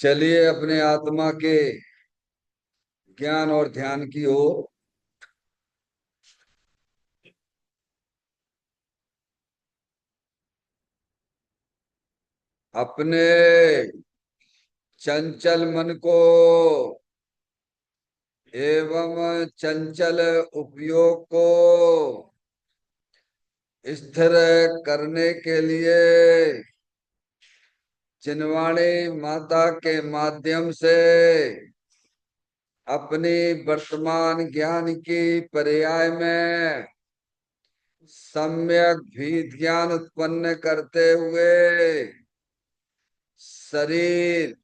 चलिए अपने आत्मा के ज्ञान और ध्यान की ओर। अपने चंचल मन को एवं चंचल उपयोग को स्थिर करने के लिए चिन्वाणी माता के माध्यम से अपनी वर्तमान ज्ञान की पर्याय में सम्यक भी ज्ञान उत्पन्न करते हुए शरीर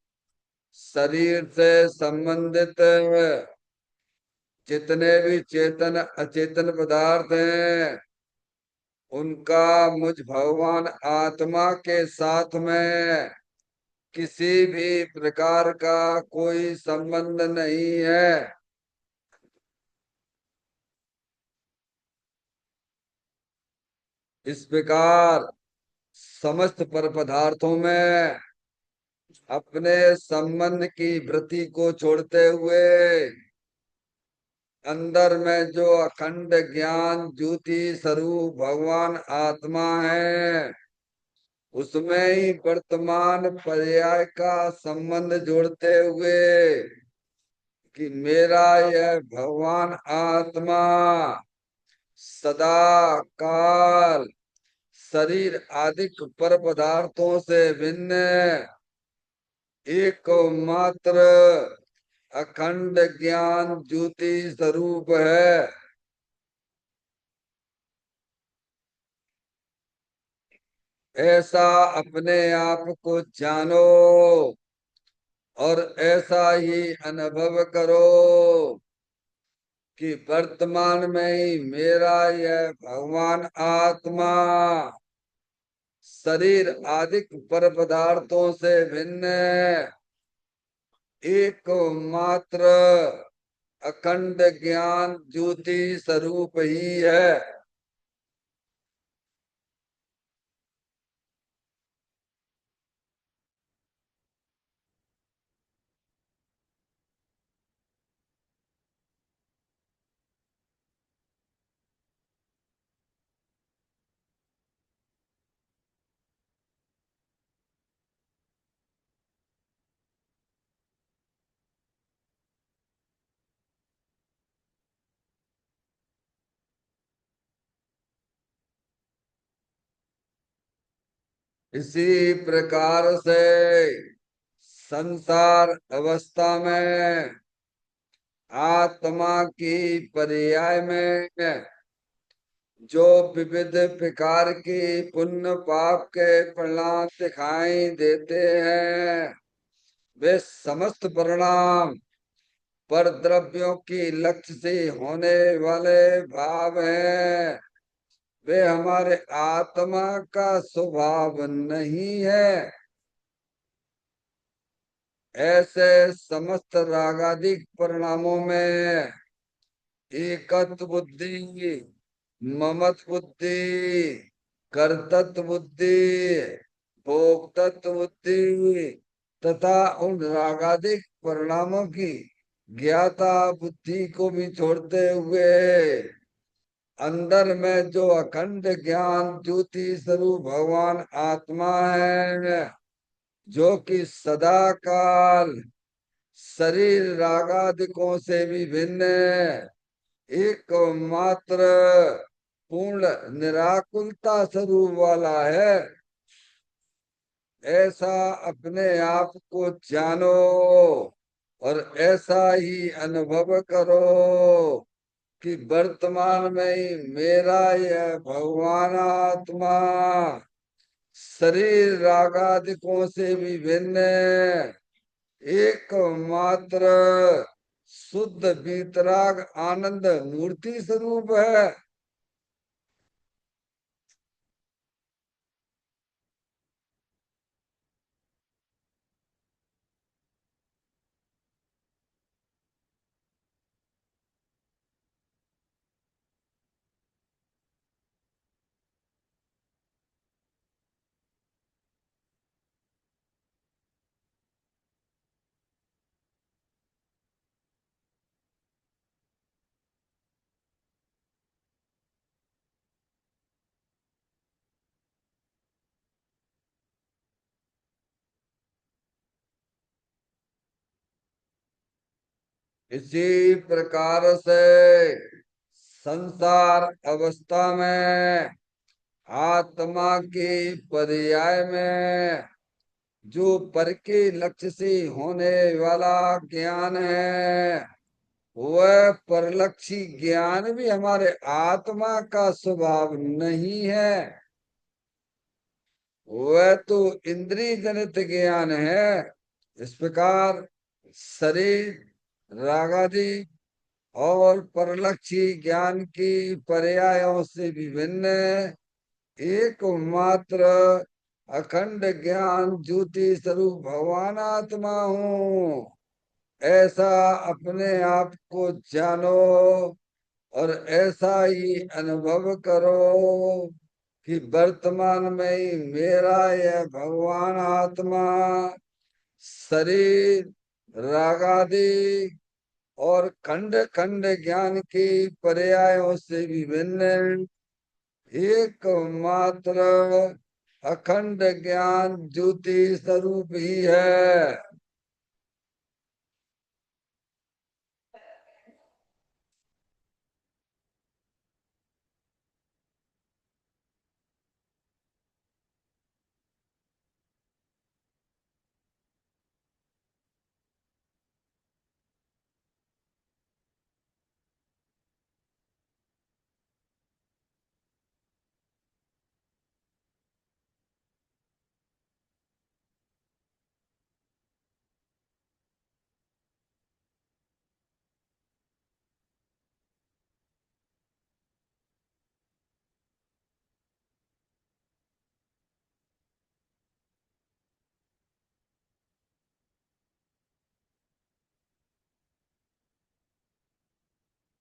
शरीर से संबंधित जितने भी चेतन अचेतन पदार्थ हैं उनका मुझ भगवान आत्मा के साथ में किसी भी प्रकार का कोई संबंध नहीं है। इस प्रकार समस्त पर पदार्थों में अपने संबंध की वृत्ति को छोड़ते हुए अंदर में जो अखंड ज्ञान ज्योति स्वरूप भगवान आत्मा है उसमें ही वर्तमान पर्याय का संबंध जोड़ते हुए कि मेरा यह भगवान आत्मा सदा काल शरीर आदि पर पदार्थों से भिन्न एकमात्र अखंड ज्ञान ज्योति स्वरूप है। ऐसा अपने आप को जानो और ऐसा ही अनुभव करो कि वर्तमान में ही मेरा यह भगवान आत्मा शरीर आदि पर पदार्थों से भिन्न एकमात्र अखंड ज्ञान ज्योति स्वरूप ही है। इसी प्रकार से संसार अवस्था में आत्मा की पर्याय में जो विविध प्रकार की पुण्य पाप के परिणाम दिखाई देते हैं वे समस्त परिणाम पर द्रव्यों की लक्ष्य से होने वाले भाव हैं। वे हमारे आत्मा का स्वभाव नहीं है। ऐसे समस्त रागादिक परिणामों में एकत्व बुद्धि, ममत्व बुद्धि, कर्तृत्व बुद्धि, भोक्तृत्व बुद्धि तथा उन रागादिक परिणामों की ज्ञाता बुद्धि को भी छोड़ते हुए अंदर में जो अखंड ज्ञान ज्योति स्वरूप भगवान आत्मा है जो कि सदा काल शरीर रागादिकों से भी भिन्न एकमात्र पूर्ण निराकुलता स्वरूप वाला है। ऐसा अपने आप को जानो और ऐसा ही अनुभव करो कि वर्तमान में ही मेरा यह भगवान आत्मा शरीर रागादिकों से भी भिन्न एकमात्र शुद्ध वीतराग आनंद मूर्ति स्वरूप है। इसी प्रकार से संसार अवस्था में आत्मा की पर्याय में जो पर के लक्ष्य से होने वाला ज्ञान है, वह परलक्षी ज्ञान भी हमारे आत्मा का स्वभाव नहीं है। वह तो इंद्रिय जनित ज्ञान है। इस प्रकार शरीर रागादि और परलक्षी ज्ञान की पर्यायों से विभिन्न एकमात्र अखंड ज्ञान ज्योति स्वरूप भगवान आत्मा हूँ, ऐसा अपने आप को जानो और ऐसा ही अनुभव करो कि वर्तमान में ही मेरा यह भगवान आत्मा शरीर रागादि और खंड खंड ज्ञान की पर्यायों से विभिन्न एकमात्र अखंड ज्ञान ज्योति स्वरूप ही है।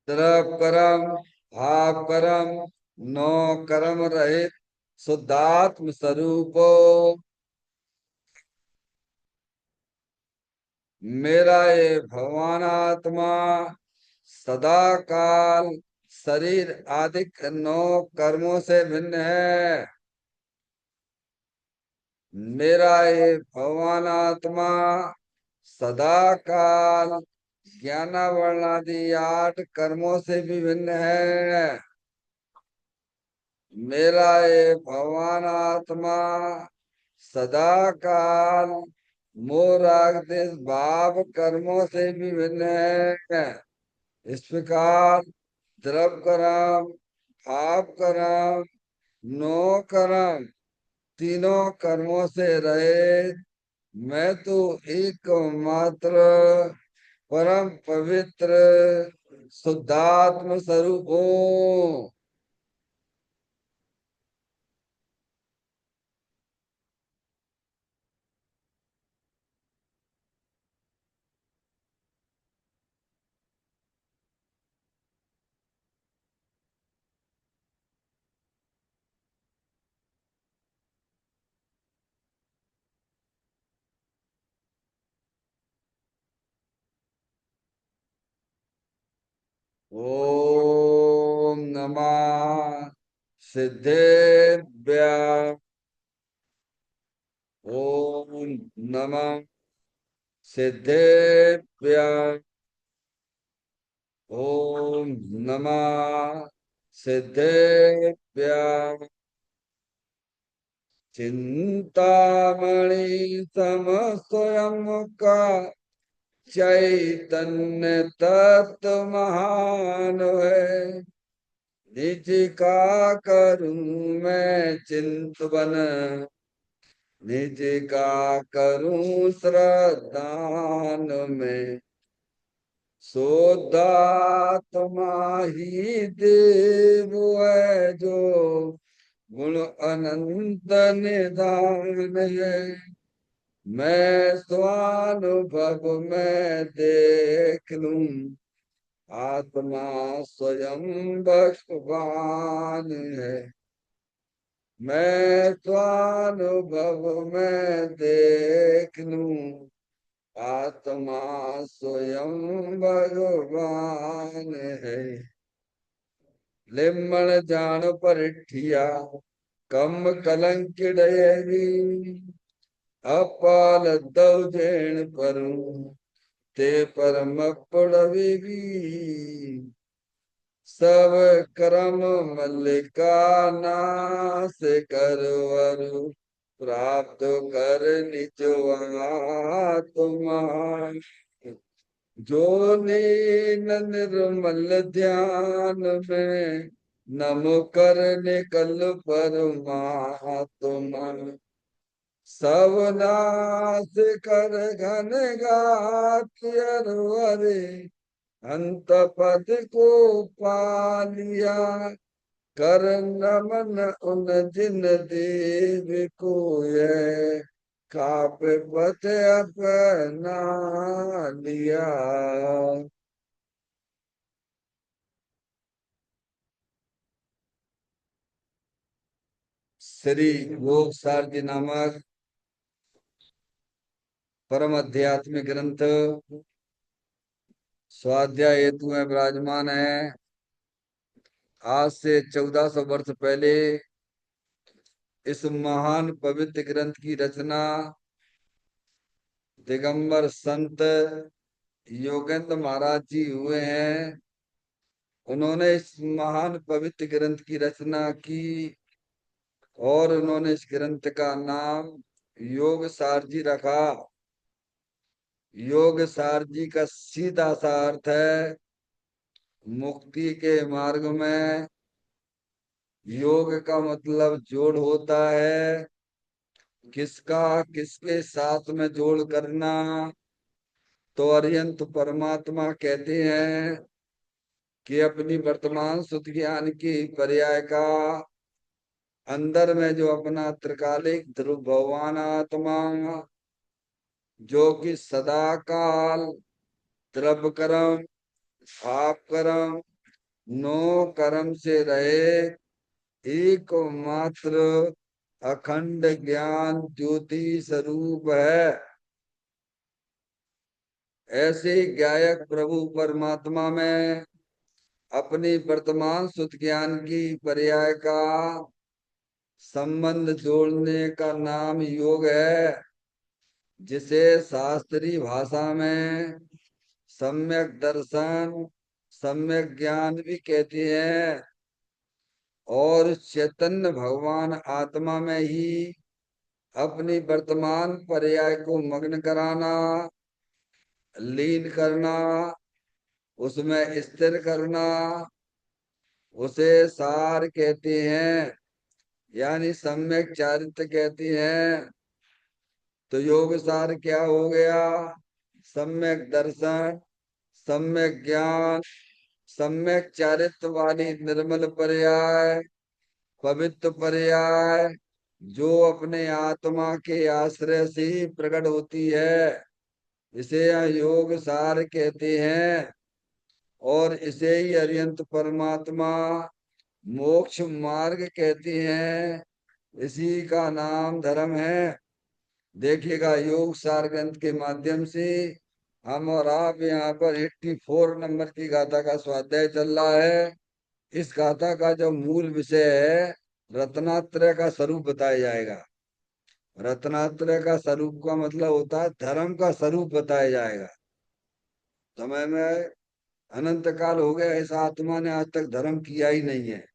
तरह कर्म भाव कर्म नो कर्म रहित शुद्धात्म स्वरूपो मेरा ये भगवान आत्मा सदा काल शरीर आदि नौ कर्मों से भिन्न है। मेरा ये भगवान आत्मा सदा काल ज्ञान वर्णादि 8 कर्मों से भी भिन्न है। मेरा ये भगवान आत्मा सदा काल मोह राग देश भाव कर्मों से भी भिन्न है। इस प्रकार द्रव कर्म भाव कर्म नो कर्म तीनों कर्मों से रहे मैं तो एकमात्र परम पवित्र शुद्धात्म स्वरूप हूँ। ओम नमः सिद्धेभ्य। ओम नमः सिद्धेभ्य। ओम नमः सिद्धेभ्य। चिंतामणि सम स्वयं का चैतन्य तत्व महान है। निज का करूं मैं चिंतवन निज का करूं श्रद्धान में शुद्धात्मा ही देव है जो गुण अनंत निधान है। मैं स्वानुभव में देख लूं आत्मा स्वयं भगवान है। मैं स्वानुभव में देख लूं आत्मा स्वयं भगवान है। लिम्मण जान परिठिया कम कलंकिड़यी अपाल दौजेण परूं ते परम पड़वी सब करम मल्लिका नाश करवरु प्राप्त कर निज आत्मा जो नीन निर्मल ध्यान में नम कर निकल परमात्मा सब नाश कर घन गात अरवरे अंत पद को पालिया कर नमन उन जिन देव को ये काप पथ अपना लिया। श्री योग सारथी नामक परम आध्यात्मिक ग्रंथ स्वाध्याय हेतु में विराजमान है। आज से 1400 वर्ष पहले इस महान पवित्र ग्रंथ की रचना दिगंबर संत योगेंद्र महाराज जी हुए हैं। उन्होंने इस महान पवित्र ग्रंथ की रचना की और उन्होंने इस ग्रंथ का नाम योग सार जी रखा। योग सार जी का सीधा सा अर्थ है मुक्ति के मार्ग में। योग का मतलब जोड़ होता है, किसका किसके साथ में जोड़ करना। तो अरिहंत परमात्मा कहते हैं कि अपनी वर्तमान शुद्ध ज्ञान की पर्याय का अंदर में जो अपना त्रिकालिक ध्रुव भगवान आत्मा जो कि सदा काल द्रव्य कर्म भाव कर्म नो कर्म से रहे एकमात्र अखंड ज्ञान ज्योति स्वरूप है। ऐसे गायक प्रभु परमात्मा में अपनी वर्तमान शुद्ध ज्ञान की पर्याय का संबंध जोड़ने का नाम योग है, जिसे शास्त्रीय भाषा में सम्यक दर्शन सम्यक ज्ञान भी कहते हैं। और चैतन्य भगवान आत्मा में ही अपनी वर्तमान पर्याय को मग्न कराना, लीन करना, उसमें स्थिर करना, उसे सार कहते हैं, यानी सम्यक चारित्र कहते हैं। तो योग सार क्या हो गया? सम्यक दर्शन, सम्यक ज्ञान, सम्यक चारित्र वाली निर्मल पर्याय, पवित्र पर्याय, जो अपने आत्मा के आश्रय से ही प्रकट होती है, इसे योग सार कहते हैं। और इसे ही अरिहंत परमात्मा मोक्ष मार्ग कहते हैं। इसी का नाम धर्म है। देखिएगा योग सार ग्रंथ के माध्यम से हम और आप यहाँ पर 84 नंबर की गाथा का स्वाध्याय चल रहा है। इस गाथा का जो मूल विषय है रत्नात्रय का स्वरूप बताया जाएगा। रत्नात्रय का स्वरूप का मतलब होता है धर्म का स्वरूप बताया जाएगा। समय में अनंत काल हो गया इस आत्मा ने आज तक धर्म किया ही नहीं है।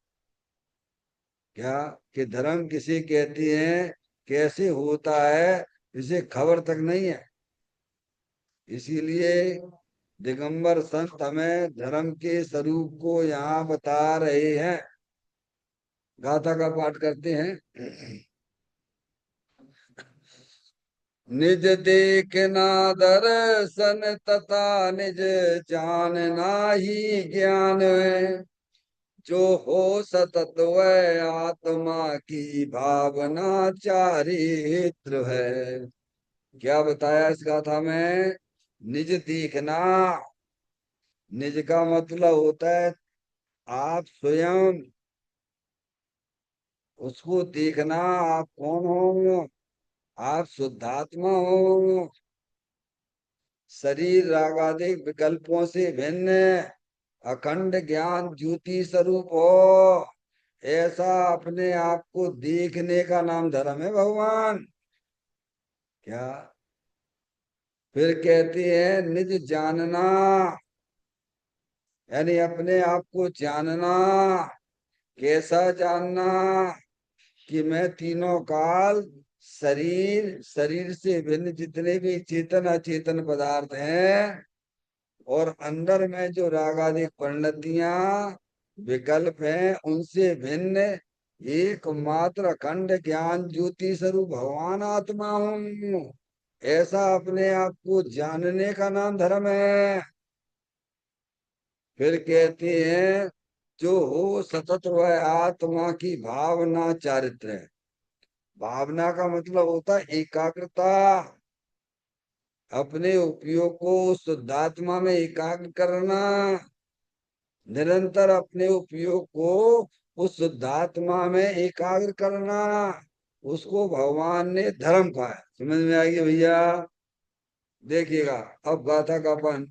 क्या कि धर्म किसे कहती है, कैसे होता है, इसे खबर तक नहीं है। इसीलिए दिगंबर संत हमें धर्म के स्वरूप को यहाँ बता रहे हैं। गाथा का पाठ करते हैं। निज देखना दर्शन तथा निज जानना ही ज्ञान है। जो हो सतत वह आत्मा की भावना चारित्र है। क्या बताया इस गाथा में? निज देखना। निज का मतलब होता है आप स्वयं उसको देखना। आप कौन हो? आप शुद्धात्मा हो, शरीर रागादिक विकल्पों से भिन्न अखंड ज्ञान ज्योति स्वरूप हो। ऐसा अपने आप को देखने का नाम धर्म है भगवान। क्या फिर कहती है निज जानना, यानी अपने आप को जानना। कैसा जानना? कि मैं तीनों काल शरीर, शरीर से भिन्न जितने भी चेतन अचेतन पदार्थ हैं, और अंदर में जो रागादि परिणतियां विकल्प हैं, उनसे भिन्न एकमात्र अखंड ज्ञान ज्योति स्वरूप भगवान आत्मा हूँ। ऐसा अपने आप को जानने का नाम धर्म है। फिर कहते हैं जो हो सतत वह आत्मा की भावना चारित्र है। भावना का मतलब होता है एकाग्रता। अपने उपयोग को शुद्धात्मा में एकाग्र करना, निरंतर अपने उपयोग को उस शुद्धात्मा में एकाग्र करना, उसको भगवान ने धर्म कहा है। समझ में आ गया भैया? देखिएगा अब गाथा का अपन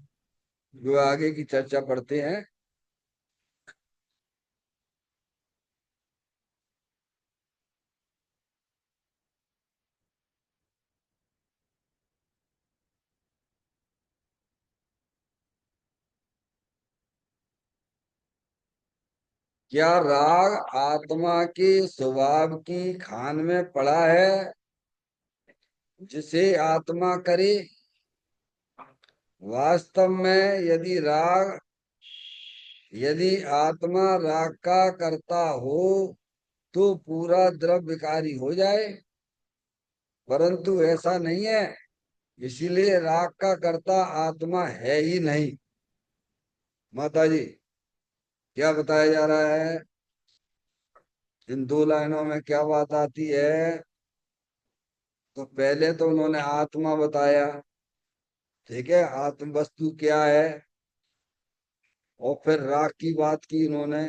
जो आगे की चर्चा पढ़ते हैं। क्या राग आत्मा के स्वभाव की खान में पड़ा है, जिसे आत्मा करे? वास्तव में यदि आत्मा राग का करता हो तो पूरा द्रव्य विकारी हो जाए, परंतु ऐसा नहीं है। इसीलिए राग का कर्ता आत्मा है ही नहीं। माता जी, क्या बताया जा रहा है? इन दो लाइनों में क्या बात आती है? तो पहले तो उन्होंने आत्मा बताया, ठीक है, आत्म वस्तु क्या है, और फिर राग की बात की उन्होंने।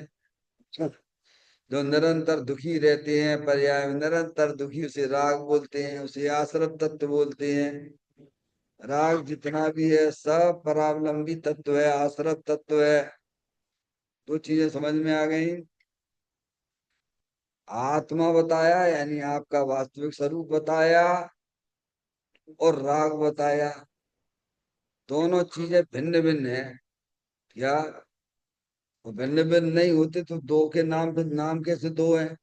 जो निरंतर दुखी रहते हैं, पर्याय में निरंतर दुखी, उसे राग बोलते हैं, उसे आश्रम तत्व बोलते हैं। राग जितना भी है सब परावलंबी तत्व है, आश्रम तत्व है। दो चीजें समझ में आ गई। आत्मा बताया यानी आपका वास्तविक स्वरूप बताया, और राग बताया। दोनों चीजें भिन्न भिन्न है। क्या वो भिन्न भिन्न नहीं होते तो दो के नाम पे नाम कैसे दो है?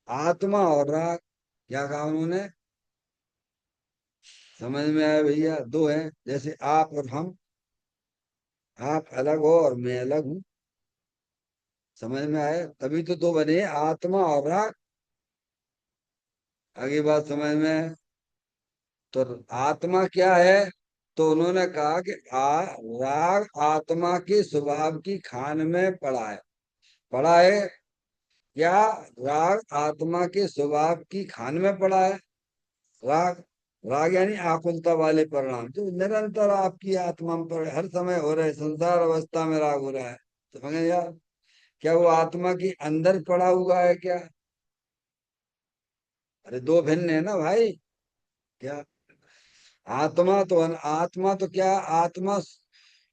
आत्मा और राग, क्या कहा उन्होंने? समझ में आया भैया? दो है, जैसे आप और हम। आप अलग हो और मैं अलग हूँ। समझ में आया? तभी तो दो बने, आत्मा और राग। आगे बात समझ में है? तो आत्मा क्या है? तो उन्होंने कहा कि राग आत्मा के स्वभाव की खान में पड़ा है। पड़ा है क्या? राग आत्मा के स्वभाव की खान में पड़ा है। राग, राग यानी आकुलता वाले परिणाम जो निरंतर आपकी आत्मा में पड़े, हर समय हो रहे, संसार अवस्था में राग हो रहा है। तो समझे यार? क्या वो आत्मा की अंदर पड़ा हुआ है क्या? अरे दो भिन्न है ना भाई। क्या आत्मा तो क्या? आत्मा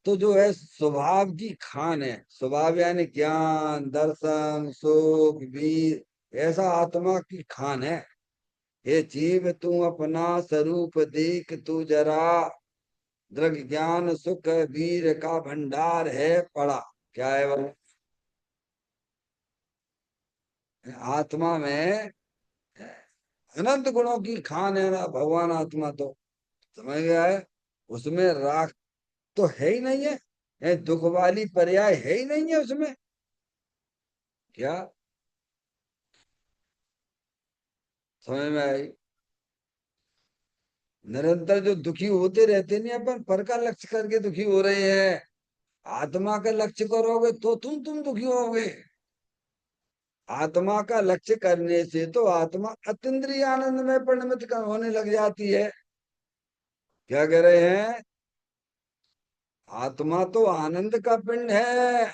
तो जो है स्वभाव की खान है। स्वभाव यानी ज्ञान, दर्शन, सुख, वीर, ऐसा आत्मा की खान है। हे जीव तू अपना स्वरूप देख तू जरा, दृग ज्ञान सुख वीर का भंडार है पड़ा। क्या है वो? आत्मा में अनंत गुणों की खान है ना भगवान आत्मा तो। समझ गया है? उसमें राग तो है ही नहीं है, दुख वाली पर्याय है ही नहीं है उसमें। क्या समझ में आई? निरंतर जो दुखी होते रहते नहीं, अपन पर का लक्ष्य करके दुखी हो रहे हैं। आत्मा का लक्ष्य करोगे तो तुम दुखी होगे। आत्मा का लक्ष्य करने से तो आत्मा अतीन्द्रिय आनंद में परिणमित होने लग जाती है। क्या कह रहे हैं? आत्मा तो आनंद का पिंड है,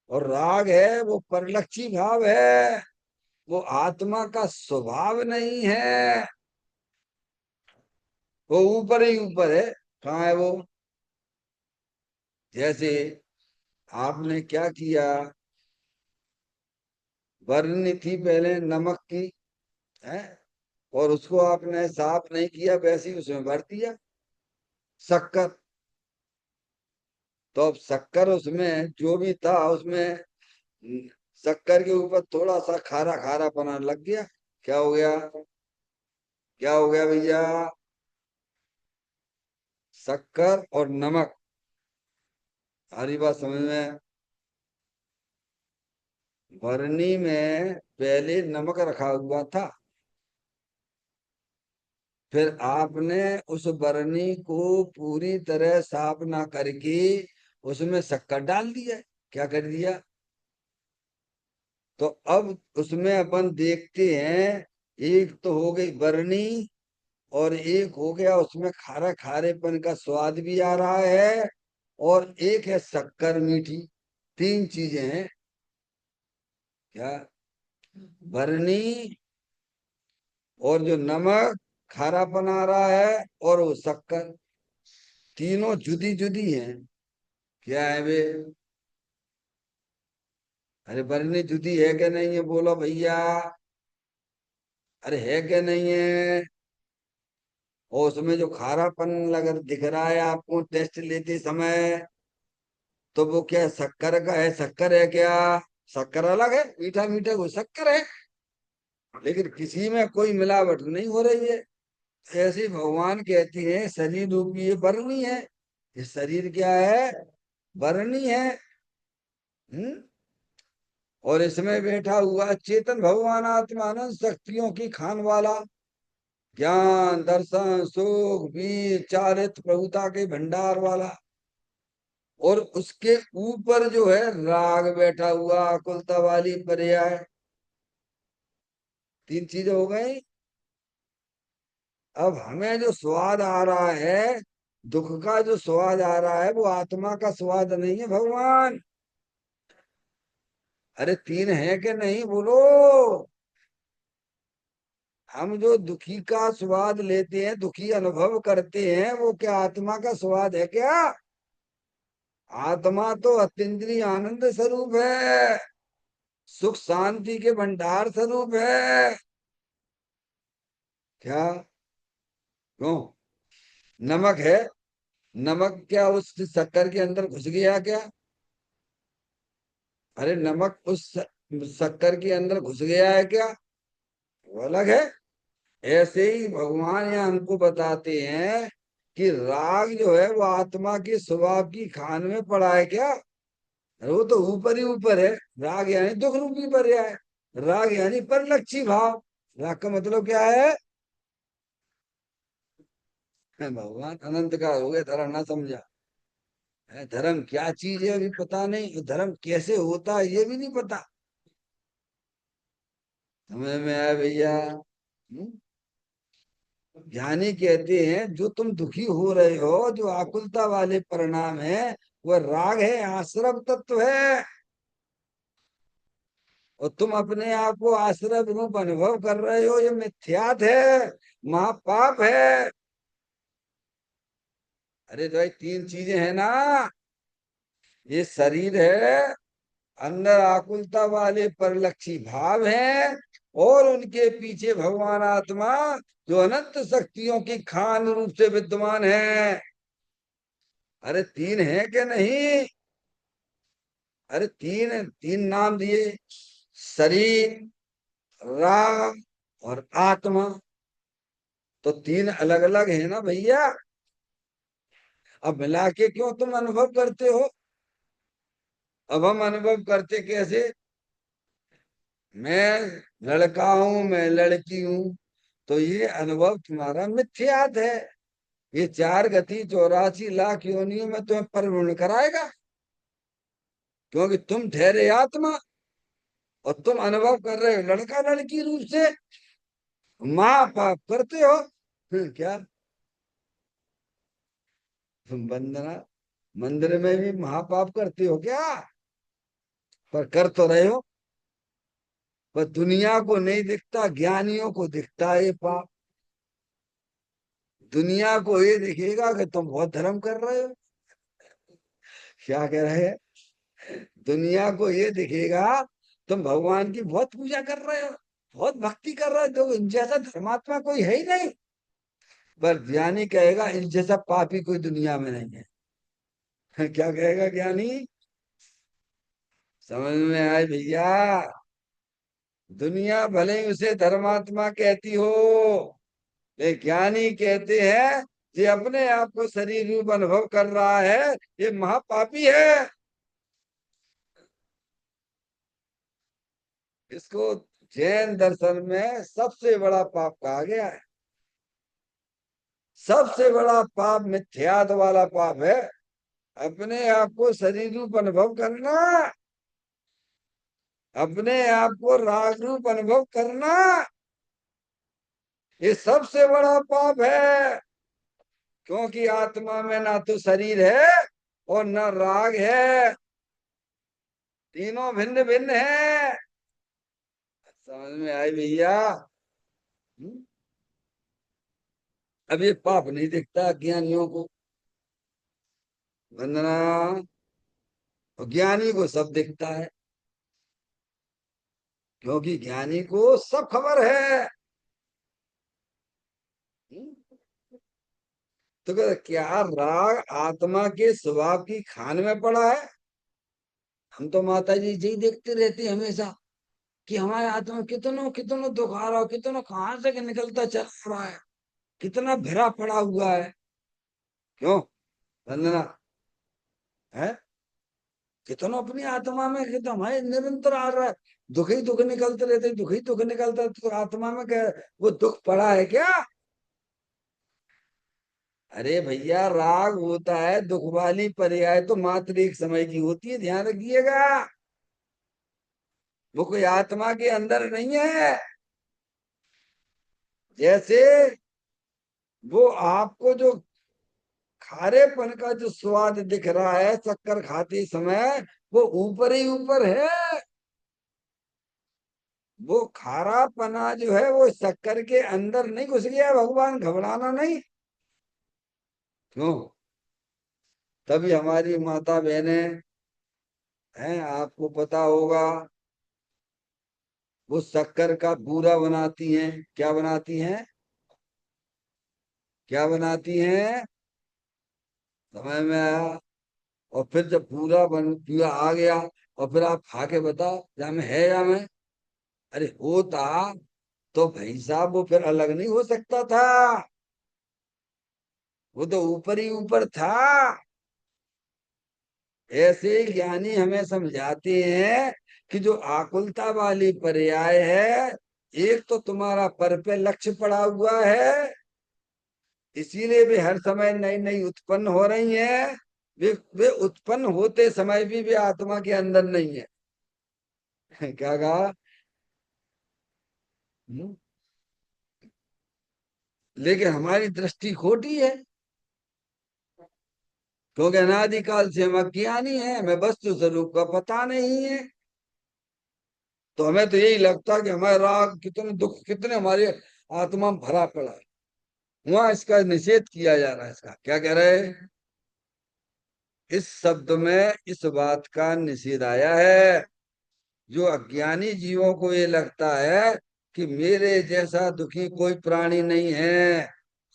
और राग है वो परलक्षी भाव है। वो आत्मा का स्वभाव नहीं है। वो ऊपर ही ऊपर है। कहाँ है वो? जैसे आपने क्या किया, बरनी थी पहले नमक की, है, और उसको आपने साफ नहीं किया, वैसे ही उसमें भर दिया। शक्कर। तो अब शक्कर उसमें जो भी था उसमें शक्कर के ऊपर थोड़ा सा खारा खारा पना लग गया। क्या हो गया? क्या हो गया भैया? शक्कर और नमक। हरी बात समझ में? बरनी में पहले नमक रखा हुआ था, फिर आपने उस बरनी को पूरी तरह साफ ना करके उसमें शक्कर डाल दिया। क्या कर दिया? तो अब उसमें अपन देखते हैं, एक तो हो गई बरनी और एक हो गया उसमें खारा खारेपन का स्वाद भी आ रहा है, और एक है शक्कर मीठी। तीन चीजें हैं। क्या? बरनी और जो नमक खारापन आ रहा है और वो शक्कर, तीनों जुदी जुदी हैं। क्या है वे? अरे बरनी जुदी है क्या नहीं है? बोलो भैया। अरे है क्या नहीं है? और उसमें जो खारापन लग दिख रहा है आपको टेस्ट लेते समय, तो वो क्या शक्कर का है? शक्कर है क्या? शक्कर अलग है, मीठा मीठा वो शक्कर है, लेकिन किसी में कोई मिलावट नहीं हो रही है। ऐसे भगवान कहते हैं शरीर रूपी ये बरनी है। ये शरीर क्या है? बरनी है। हम्म। और इसमें बैठा हुआ चेतन भगवान आत्मानंद शक्तियों की खान वाला, ज्ञान दर्शन सुख बीज चारित्र प्रभुता के भंडार वाला। और उसके ऊपर जो है राग बैठा हुआ आकुलता वाली पर्याय। तीन चीजें हो गई। अब हमें जो स्वाद आ रहा है, दुख का जो स्वाद आ रहा है, वो आत्मा का स्वाद नहीं है भगवान। अरे तीन है कि नहीं बोलो? हम जो दुखी का स्वाद लेते हैं, दुखी अनुभव करते हैं, वो क्या आत्मा का स्वाद है क्या? आत्मा तो अतीन्द्रिय आनंद स्वरूप है, सुख शांति के भंडार स्वरूप है। क्या? क्यों? नमक है। नमक क्या उस शक्कर के अंदर घुस गया क्या? अरे नमक उस शक्कर के अंदर घुस गया है क्या? वो अलग है। ऐसे ही भगवान यहाँ हमको बताते हैं कि राग जो है वो आत्मा के स्वभाव की खान में पड़ा है क्या? अरे वो तो ऊपर ही ऊपर है। राग यानी दुख रूपी पर्याय है। राग यानी परलक्षी भाव। राग का मतलब क्या है? भगवान अनंत का हो गया, धर्म ना समझा है। धर्म क्या चीज है अभी पता नहीं, धर्म कैसे होता है ये भी नहीं पता। समझ में आया भैया? ज्ञानी कहते हैं जो तुम दुखी हो रहे हो, जो आकुलता वाले परिणाम है, वह राग है, आश्रव तत्व है। और तुम अपने आप को आश्रव रूप अनुभव कर रहे हो, ये मिथ्यात है, महापाप है। अरे तो भाई तीन चीजें हैं ना। ये शरीर है, अंदर आकुलता वाले परलक्षी भाव हैं, और उनके पीछे भगवान आत्मा जो अनंत शक्तियों की खान रूप से विद्यमान है। अरे तीन है क्या नहीं? अरे तीन तीन नाम दिए, शरीर, राग और आत्मा। तो तीन अलग अलग है ना भैया। अब मिला के क्यों तुम अनुभव करते हो? अब हम अनुभव करते कैसे? मैं लड़का हूं, मैं लड़की हूं, तो ये अनुभव तुम्हारा मिथ्यात है। ये चार गति 84 लाख योनियों में तुम्हें परिपूर्ण कराएगा, क्योंकि तुम ठहरे आत्मा और तुम अनुभव कर रहे हो लड़का लड़की रूप से। माँ पाप करते हो। क्या? तुम वंदना मंदिर में भी महापाप करते हो क्या? पर कर तो रहे हो। पर दुनिया को नहीं दिखता, ज्ञानियों को दिखता है ये पाप। दुनिया को ये दिखेगा कि तुम बहुत धर्म कर रहे हो। क्या कह रहे हैं? दुनिया को ये दिखेगा तुम भगवान की बहुत पूजा कर रहे हो, बहुत भक्ति कर रहे हो, तो इन जैसा धर्मात्मा कोई है ही नहीं। पर ज्ञानी कहेगा इन जैसा पापी कोई दुनिया में नहीं है। क्या कहेगा ज्ञानी? समझ में आए भैया? दुनिया भले ही उसे धर्मात्मा कहती हो, ये ज्ञानी कहते हैं ये अपने आप को शरीर रूप अनुभव कर रहा है, ये महापापी है। इसको जैन दर्शन में सबसे बड़ा पाप कहा गया है। सबसे बड़ा पाप मिथ्यात्व वाला पाप है, अपने आप को शरीर रूप अनुभव करना, अपने आप को राग रूप अनुभव करना, ये सबसे बड़ा पाप है। क्योंकि आत्मा में ना तो शरीर है और न राग है, तीनों भिन्न भिन्न है। समझ में आई भैया? हम्म? अब ये पाप नहीं दिखता ज्ञानियों को। वंदना। और ज्ञानी को सब दिखता है, क्योंकि ज्ञानी को सब खबर है। हम्म? तो क्या राग आत्मा के स्वभाव की खान में पड़ा है? हम तो माता जी यही देखते रहते हैं हमेशा कि हमारे आत्मा में कितनों कितनों दुख आ रहा हो, कितनों कहां से निकलता चल रहा है, कितना भरा पड़ा हुआ है। क्यों वंदना? है कितनों अपनी आत्मा में कितना हमारे निरंतर आ रहा है, दुख ही दुख निकलते रहते, दुख ही दुख निकलता है, तो आत्मा में क्या वो दुख पड़ा है क्या? अरे भैया राग होता है दुख वाली पर्याय तो मात्र एक समय की होती है, ध्यान रखिएगा। वो कोई आत्मा के अंदर नहीं है। जैसे वो आपको जो खारेपन का जो स्वाद दिख रहा है शक्कर खाते समय, वो ऊपर ही ऊपर है। वो खारापना जो है वो शक्कर के अंदर नहीं घुस गया, भगवान घबराना नहीं। क्यों? तभी हमारी माता बहनें हैं, आपको पता होगा, वो शक्कर का बूरा बनाती हैं। क्या बनाती हैं? क्या बनाती हैं? समझ में आया? और फिर जब पूरा आ गया, और फिर आप खा के बताओ या में है या में, अरे होता तो भाई साहब वो फिर अलग नहीं हो सकता था, वो तो ऊपर ही ऊपर था। ऐसे ज्ञानी हमें समझाते हैं कि जो आकुलता वाली पर्याय है, एक तो तुम्हारा पर पे लक्ष्य पड़ा हुआ है, इसीलिए भी हर समय नई नई उत्पन्न हो रही है। वे उत्पन्न होते समय भी वे आत्मा के अंदर नहीं है। क्या कहा? हम्म? लेकिन हमारी दृष्टि खोटी है, क्योंकि अनादिकाल से हम अज्ञानी हैं, हमें वस्तु स्वरूप का पता नहीं है। तो हमें तो यही लगता है कि हमारे राग कितने दुख कितने हमारे आत्मा में भरा पड़ा है। वहां इसका निषेध किया जा रहा है। इसका क्या कह रहे हैं? इस शब्द में इस बात का निषेध आया है। जो अज्ञानी जीवों को ये लगता है कि मेरे जैसा दुखी कोई प्राणी नहीं है।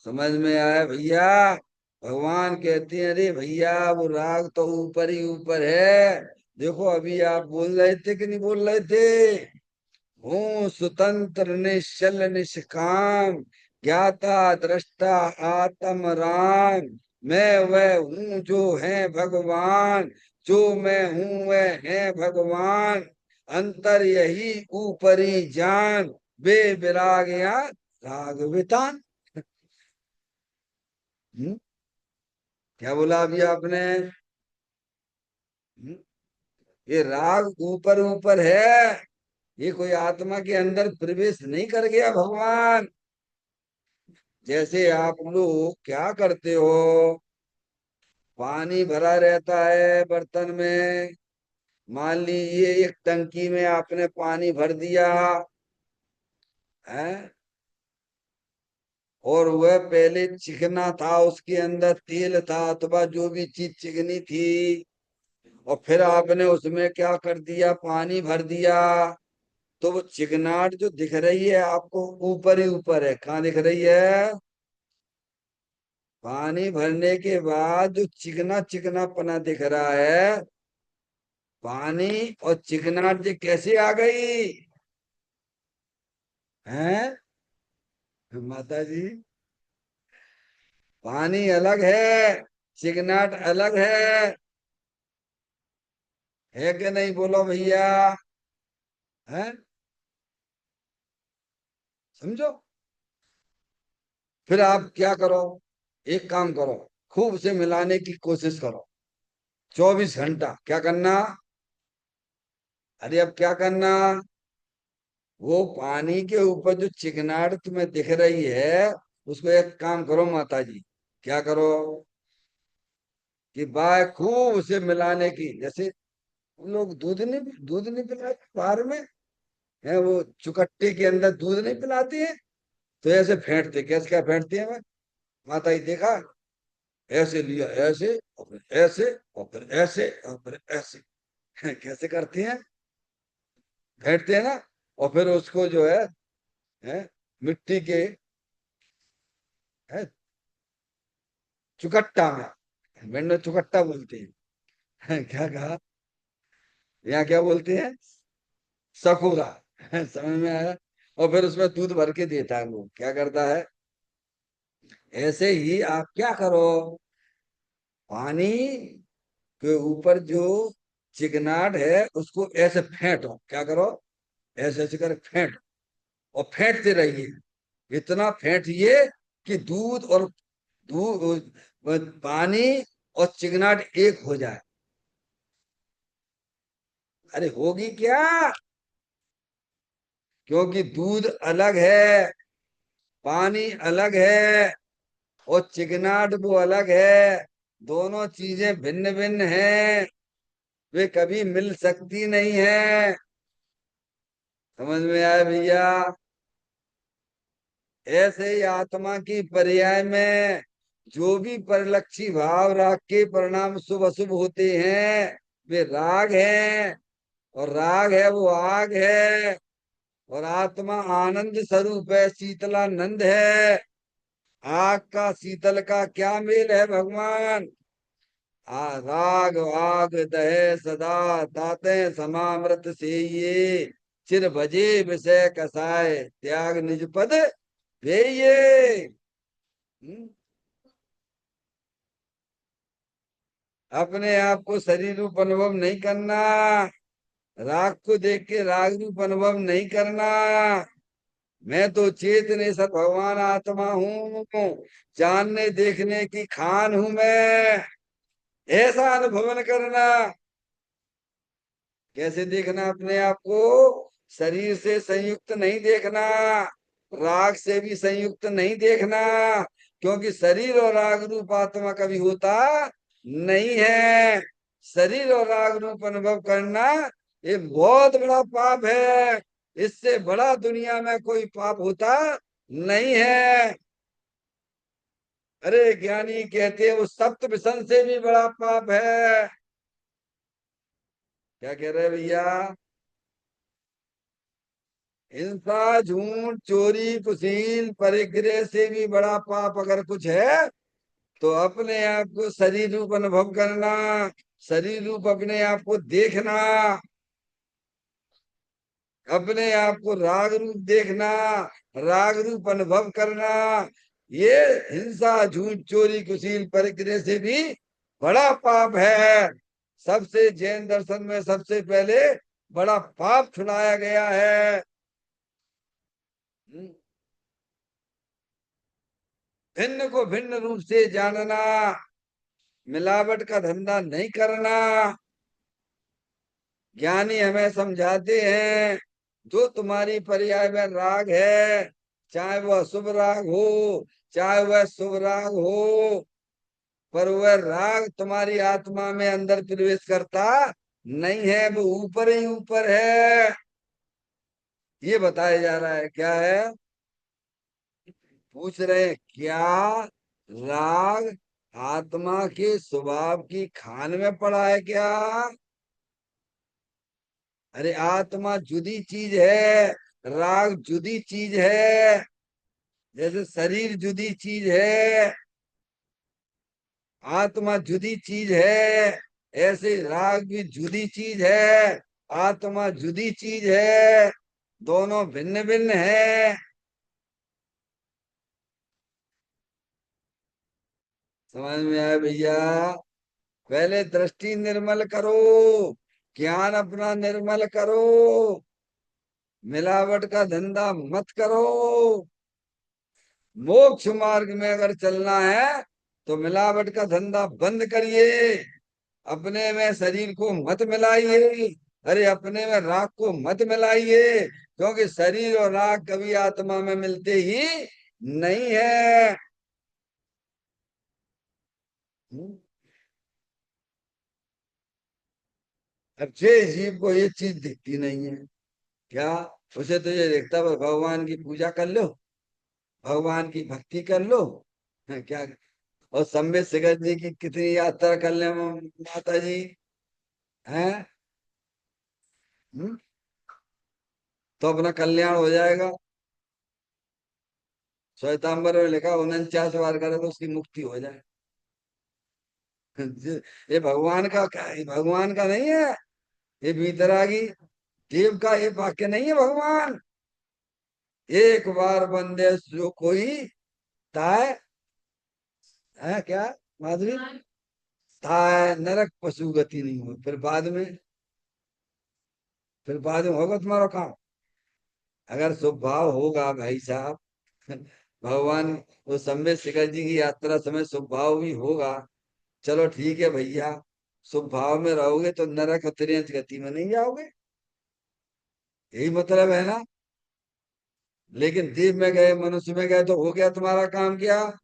समझ में आया भैया? भगवान कहते हैं अरे भैया वो राग तो ऊपर ही ऊपर है। देखो अभी आप बोल रहे थे कि नहीं बोल रहे थे? हूँ स्वतंत्र निश्चल निष्काम, ज्ञाता दृष्टा आत्म राम। मैं वह हूँ जो है भगवान, जो मैं हूँ वह है भगवान। अंतर यही ऊपरी जान, बे विराग या राग वितान। हम्म? क्या बोला अभी आपने? हम्म? ये राग ऊपर ऊपर है, ये कोई आत्मा के अंदर प्रवेश नहीं कर गया भगवान। जैसे आप लोग क्या करते हो, पानी भरा रहता है बर्तन में, मान लीजिए एक टंकी में आपने पानी भर दिया है, और वह पहले चिकना था, उसके अंदर तेल था अथवा जो भी चीज चिकनी थी, और फिर आपने उसमें क्या कर दिया, पानी भर दिया। तो वो चिकनाट जो दिख रही है आपको ऊपर ही ऊपर है, कहाँ दिख रही है? पानी भरने के बाद जो चिकना चिकना पना दिख रहा है, पानी और चिकनाट जी कैसे आ गई हैं माता जी? पानी अलग है, चिकनाट अलग है कि नहीं? बोलो भैया। हैं? समझो। फिर आप क्या करो, एक काम करो, खूब से मिलाने की कोशिश करो। 24 घंटा क्या करना? अरे अब क्या करना, वो पानी के ऊपर जो चिकनाहट तुम्हें दिख रही है, उसको एक काम करो माता जी। क्या करो कि बाय खूब उसे मिलाने की, जैसे लोग दूध नहीं पिलाते बाहर में, है वो चुकट्टे के अंदर दूध नहीं पिलाती है, तो ऐसे फेंटते, कैसे क्या फेंटती है मैं माता जी देखा, ऐसे लिया ऐसे, और फिर ऐसे, और फिर ऐसे, और फिर ऐसे कैसे करती हैं, फेंटते हैं ना। और फिर उसको जो है मिट्टी के है चुकट्टा में, मैंने चुकट्टा बोलते हैं क्या कहा, यहाँ क्या बोलते हैं? सकोरा समझ में आया। और फिर उसमें दूध भर के देता है, वो क्या करता है, ऐसे ही आप क्या करो, पानी के ऊपर जो चिकनाट है उसको ऐसे फेंटो, क्या करो, ऐसे ऐसे कर फेंटो, और फेंटते रहिए, इतना फेंटिए कि दूध पानी और चिकनाट एक हो जाए। अरे होगी क्या, क्योंकि दूध अलग है, पानी अलग है, और चिकनाट वो अलग है। दोनों चीजें भिन्न भिन्न हैं, वे कभी मिल सकती नहीं है। समझ में आया भैया? ऐसे ही आत्मा की पर्याय में जो भी परिलक्षी भाव राग के परिणाम शुभ अशुभ होते हैं, वे राग हैं, और राग है वो आग है, और आत्मा आनंद स्वरूप है, शीतलानंद है। आग का शीतल का क्या मेल है भगवान? राग आग दहे सदा, ताते समामृत से ये, चिर भजे विषय कसाय, त्याग निज पद वे ये। हम्म? अपने आप को शरीर रूप अनुभव नहीं करना, राग को देख के राग रूप अनुभव नहीं करना। मैं तो चेतने सत भगवान आत्मा हूँ, जानने देखने की खान हूं मैं, ऐसा अनुभवन करना। कैसे देखना अपने आप को? शरीर से संयुक्त नहीं देखना, राग से भी संयुक्त नहीं देखना, क्योंकि शरीर और राग रूप आत्मा कभी होता नहीं है। शरीर और राग रूप अनुभव करना ये बहुत बड़ा पाप है, इससे बड़ा दुनिया में कोई पाप होता नहीं है। अरे ज्ञानी कहते हैं वो सप्त व्यसन से भी बड़ा पाप है। क्या कह रहे हैं भैया? हिंसा झूठ चोरी कुशील परिग्रह से भी बड़ा पाप अगर कुछ है, तो अपने आप को शरीर रूप अनुभव करना, शरीर रूप अपने आप को देखना, अपने आप को राग रूप देखना, राग रूप अनुभव करना, ये हिंसा झूठ चोरी कुशील परिग्रह से भी बड़ा पाप है। सबसे जैन दर्शन में सबसे पहले बड़ा पाप छुड़ाया गया है। भिन्न को भिन्न रूप से जानना, मिलावट का धंधा नहीं करना। ज्ञानी हमें समझाते हैं, जो तुम्हारी पर्याय में राग है, चाहे वह शुभ राग हो चाहे वह शुभ राग हो, पर वह राग तुम्हारी आत्मा में अंदर प्रवेश करता नहीं है, वो ऊपर ही ऊपर है। ये बताया जा रहा है। क्या है? पूछ रहे हैं क्या राग आत्मा के स्वभाव की खान में पड़ा है क्या? अरे आत्मा जुदी चीज है, राग जुदी चीज है, जैसे शरीर जुदी चीज है। आत्मा जुदी चीज है, ऐसे राग भी जुदी चीज है। आत्मा जुदी चीज है, दोनों भिन्न भिन्न है। समझ में आया भैया? पहले दृष्टि निर्मल करो, ज्ञान अपना निर्मल करो, मिलावट का धंधा मत करो। मोक्ष मार्ग में अगर चलना है तो मिलावट का धंधा बंद करिए। अपने में शरीर को मत मिलाइए, अरे अपने में राग को मत मिलाइए, क्योंकि शरीर और राग कभी आत्मा में मिलते ही नहीं है। हम्म। अब जे जीव को ये चीज दिखती नहीं है क्या? उसे तो ये देखता है भगवान की पूजा कर लो, भगवान की भक्ति कर लो। क्या? और सम्बित शिखर जी की कितनी यात्रा कर ले माता जी हैं। हम्म? तो अपना कल्याण हो जाएगा। श्वेतांबर में लिखा 49 बार करे तो उसकी मुक्ति हो जाए। ये भगवान का क्या, ये भगवान का नहीं है, ये भीतरागी देव का ये वाक्य नहीं है। भगवान एक बार बंदे जो कोई ताय है क्या माधुरी, ताय नरक पशु गति नहीं हो, फिर बाद में होगा तुम्हारा काम। अगर शुभ भाव होगा भाई साहब, भगवान वो सम्यक शिखर जी की यात्रा समय शुभ भाव भी होगा, चलो ठीक है भैया। शुभ भाव में रहोगे तो नरक त्रियंच गति में नहीं जाओगे, यही मतलब है ना। लेकिन देव में गए मनुष्य में गए तो हो गया तुम्हारा काम क्या?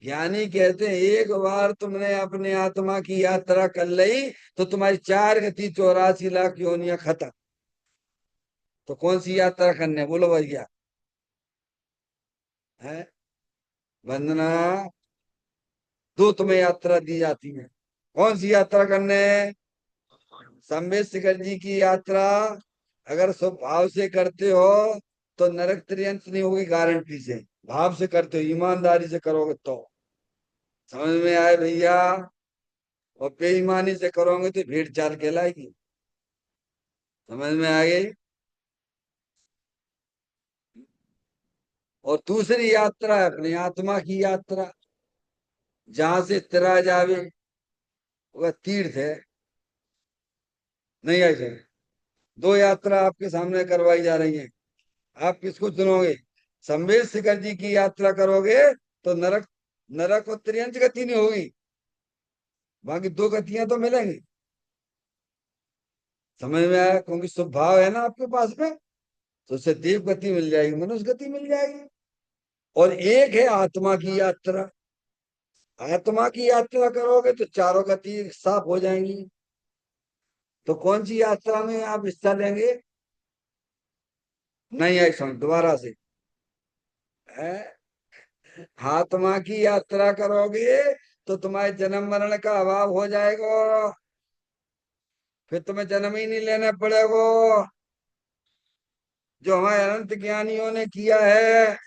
ज्ञानी कहते हैं एक बार तुमने अपने आत्मा की यात्रा कर ली तो तुम्हारी 4 गति 84 लाख योनियां खत्म। तो कौन सी यात्रा करने बोलो भैया? है वंदना, दो तुम्हें यात्रा दी जाती है। कौन सी यात्रा करने? संवेद शिखर जी की यात्रा अगर शुभ भाव से करते हो तो नरक त्रियंत नहीं होगी गारंटी से। भाव से करते हो, ईमानदारी से करोगे तो। समझ में आए भैया? और बेईमानी से करोगे तो भेड़ चाल कहलाएगी। समझ में आ गई? और दूसरी यात्रा है अपनी आत्मा की यात्रा, जहां से तिरा जावे, वह तीर्थ है। नहीं ऐसे दो यात्रा आपके सामने करवाई जा रही है, आप किसको चुनोगे? संवेद शिखर जी की यात्रा करोगे तो नरक नरक और त्रियंच गति नहीं होगी, बाकी दो गतियां तो मिलेंगी। समझ में आया? क्योंकि स्वभाव है ना आपके पास में, तो उससे देव गति मिल जाएगी, मनुष्य गति मिल जाएगी। और एक है आत्मा की यात्रा, आत्मा की यात्रा करोगे तो चारों गति साफ हो जाएंगी। तो कौन सी यात्रा में आप हिस्सा लेंगे? नहीं आई समझ दोबारा से है। आत्मा की यात्रा करोगे तो तुम्हारे जन्म मरण का अभाव हो जाएगा, फिर तुम्हें जन्म ही नहीं लेना पड़ेगा, जो हमारे अनंत ज्ञानियों ने किया है।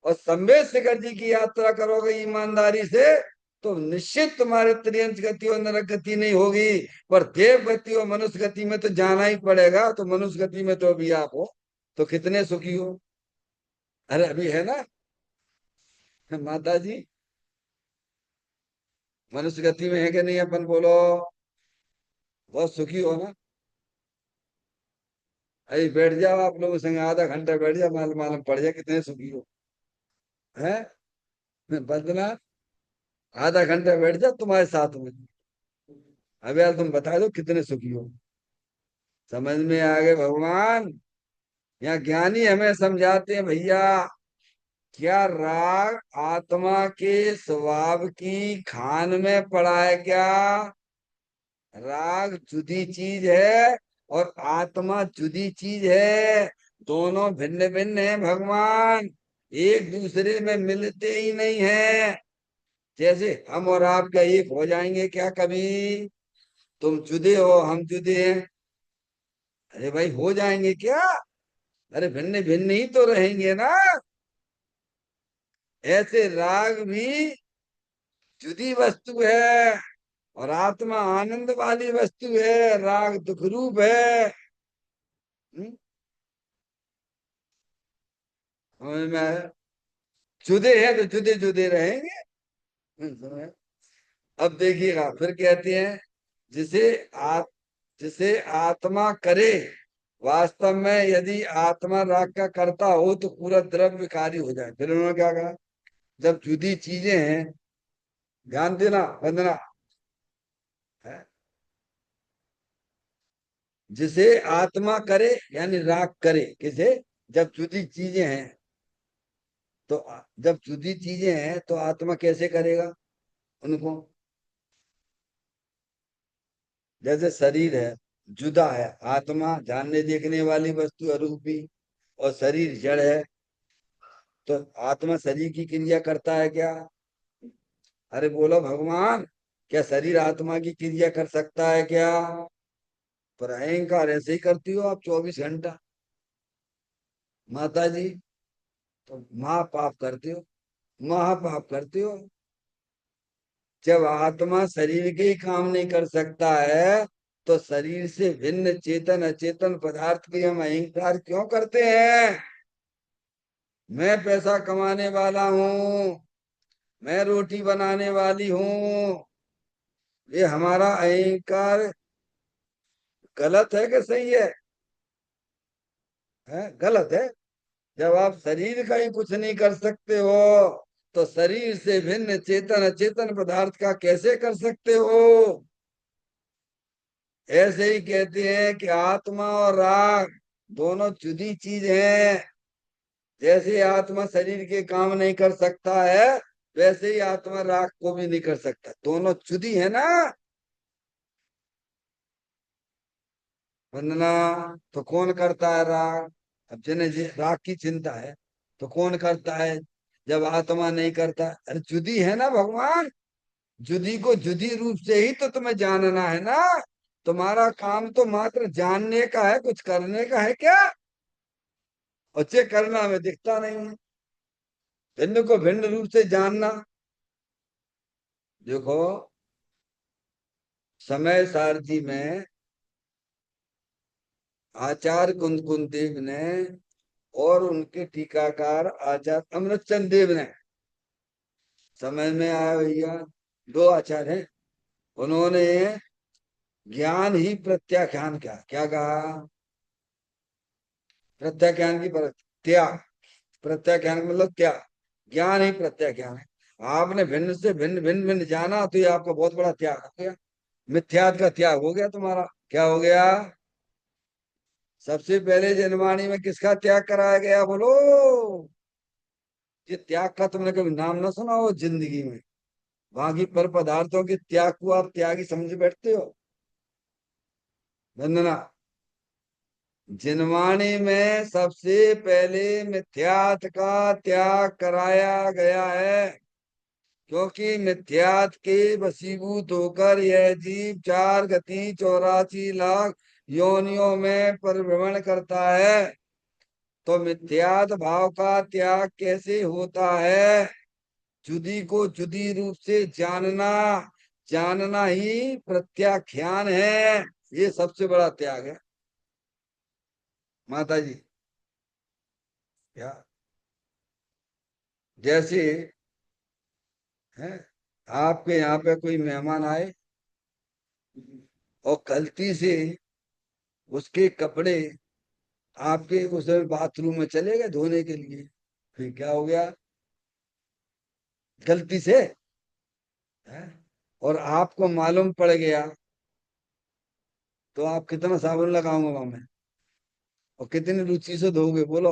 और संवेद शिखर जी की यात्रा करोगे ईमानदारी से तो निश्चित तुम्हारे त्रियंच गति और नरक गति नहीं होगी, पर देव गति और मनुष्य गति में तो जाना ही पड़ेगा। तो मनुष्य गति में तो अभी आप हो, तो कितने सुखी हो? अरे अभी है ना माता जी, मनुष्य गति में है कि नहीं अपन बोलो? बहुत सुखी हो ना? अरे बैठ जाओ आप लोगों संग, आधा घंटा बैठ जाओ, मालूम मालूम पड़ जाए कितने सुखी हो। है बंदना, आधा घंटा बैठ जाओ तुम्हारे साथ में, अब यार तुम बता दो कितने सुखी हो। समझ में आ गए भगवान? यहाँ ज्ञानी हमें समझाते हैं भैया, क्या राग आत्मा के स्वभाव की खान में पड़ा है क्या? राग जुदी चीज है और आत्मा जुदी चीज है, दोनों भिन्न भिन्न है भगवान, एक दूसरे में मिलते ही नहीं है। जैसे हम और आप का एक हो जाएंगे क्या कभी? तुम जुदे हो हम जुदे हैं, अरे भाई हो जाएंगे क्या? अरे भिन्न भिन्न ही तो रहेंगे ना। ऐसे राग भी जुदी वस्तु है और आत्मा आनंद वाली वस्तु है, राग दुख रूप है। हम्म? समझ में आया? जुदे हैं तो जुदे जुदे रहेंगे। समझ में? अब देखिएगा फिर कहते हैं, जिसे आप जिसे आत्मा करे, वास्तव में यदि आत्मा राग का करता हो तो पूरा द्रव्य विकारी हो जाए। फिर उन्होंने क्या कहा, जब जुदी चीजें हैं, ध्यान देना वंदना है, जिसे आत्मा करे यानी राग करे किसे, जब जुदी चीजें हैं तो जब जुदी चीजें हैं तो आत्मा कैसे करेगा उनको। जैसे शरीर है, जुदा है, आत्मा जानने देखने वाली वस्तु अरूपी, और शरीर जड़ है, तो आत्मा शरीर की क्रिया करता है क्या? अरे बोलो भगवान, क्या शरीर आत्मा की क्रिया कर सकता है क्या? पर अहंकार ऐसे ही करती हो आप 24 घंटा, माता जी। तो महापाप करते हो, महापाप करते हो। जब आत्मा शरीर के ही काम नहीं कर सकता है तो शरीर से भिन्न चेतन अचेतन पदार्थ की हम अहंकार क्यों करते हैं? मैं पैसा कमाने वाला हूँ, मैं रोटी बनाने वाली हूँ, ये हमारा अहंकार गलत है कि सही है? गलत है। जब आप शरीर का ही कुछ नहीं कर सकते हो तो शरीर से भिन्न चेतन अचेतन पदार्थ का कैसे कर सकते हो? ऐसे ही कहते हैं कि आत्मा और राग दोनों जुदी चीज हैं। जैसे आत्मा शरीर के काम नहीं कर सकता है, वैसे ही आत्मा राग को भी नहीं कर सकता, दोनों जुदी है ना। वंदना, तो कौन करता है राग? अब जिन्हें राग की चिंता है तो कौन करता है जब आत्मा नहीं करता? अरे जुदी है ना भगवान, जुदी को जुदी रूप से ही तो तुम्हें जानना है ना। तुम्हारा काम तो मात्र जानने का है, कुछ करने का है क्या? और चेक करना हमें दिखता नहीं है, भिन्न को भिन्न रूप से जानना। देखो, समय सारथी में आचार्य कुंद देव ने और उनके टीकाकार आचार्य अमृतचंद देव ने, समझ में आया भैया? दो आचार्य हैं, उन्होंने ज्ञान ही प्रत्याख्यान क्या क्या कहा? प्रत्याख्यान की पर त्याग, प्रत्याख्यान मतलब त्याग, ज्ञान ही प्रत्याख्यान है। आपने भिन्न से भिन्न भिन्न भिन्न जाना तो ये आपका बहुत बड़ा त्याग हो गया, मिथ्यात्व का त्याग हो गया तुम्हारा। क्या हो गया? सबसे पहले जनवाणी में किसका त्याग कराया गया बोलो? ये त्याग का तुमने कभी नाम ना सुना हो जिंदगी में? बाकी पर पदार्थों के त्याग को आप त्यागी समझ बैठते हो। वंदना, जिनवाणी में सबसे पहले मिथ्यात का त्याग कराया गया है, क्योंकि मिथ्यात के वशीभूत होकर यह जीव 4 गति 84 लाख योनियों में परिभ्रमण करता है। तो मिथ्यात भाव का त्याग कैसे होता है? जुदी को जुदी रूप से जानना, जानना ही प्रत्याख्यान है। ये सबसे बड़ा त्याग है माता जी। क्या? जैसे है, आपके यहाँ पे कोई मेहमान आए और गलती से उसके कपड़े आपके उस बाथरूम में चले गए धोने के लिए, फिर क्या हो गया? गलती से है, और आपको मालूम पड़ गया, तो आप कितना साबुन लगाओगे वहां में और कितनी रुचि से धोगे बोलो?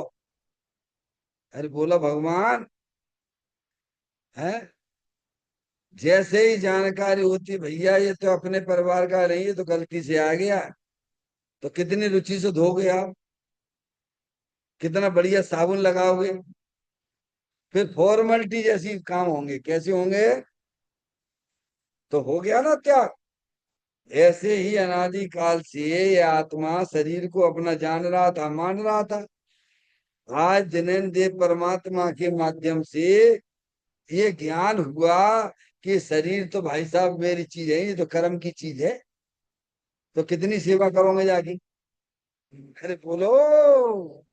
अरे बोला भगवान है। जैसे ही जानकारी होती भैया ये तो अपने परिवार का नहीं, है तो गलती से आ गया, तो कितनी रुचि से धोगे आप, कितना बढ़िया साबुन लगाओगे, फिर फॉर्मेलिटी जैसी काम होंगे, कैसे होंगे? तो हो गया ना त्याग। ऐसे ही अनादि काल से ये आत्मा शरीर को अपना जान रहा था, मान रहा था। आज जैनन देव परमात्मा के माध्यम से ये ज्ञान हुआ कि शरीर तो भाई साहब मेरी चीज है, ये तो कर्म की चीज है, तो कितनी सेवा करोगे जाके। अरे बोलो।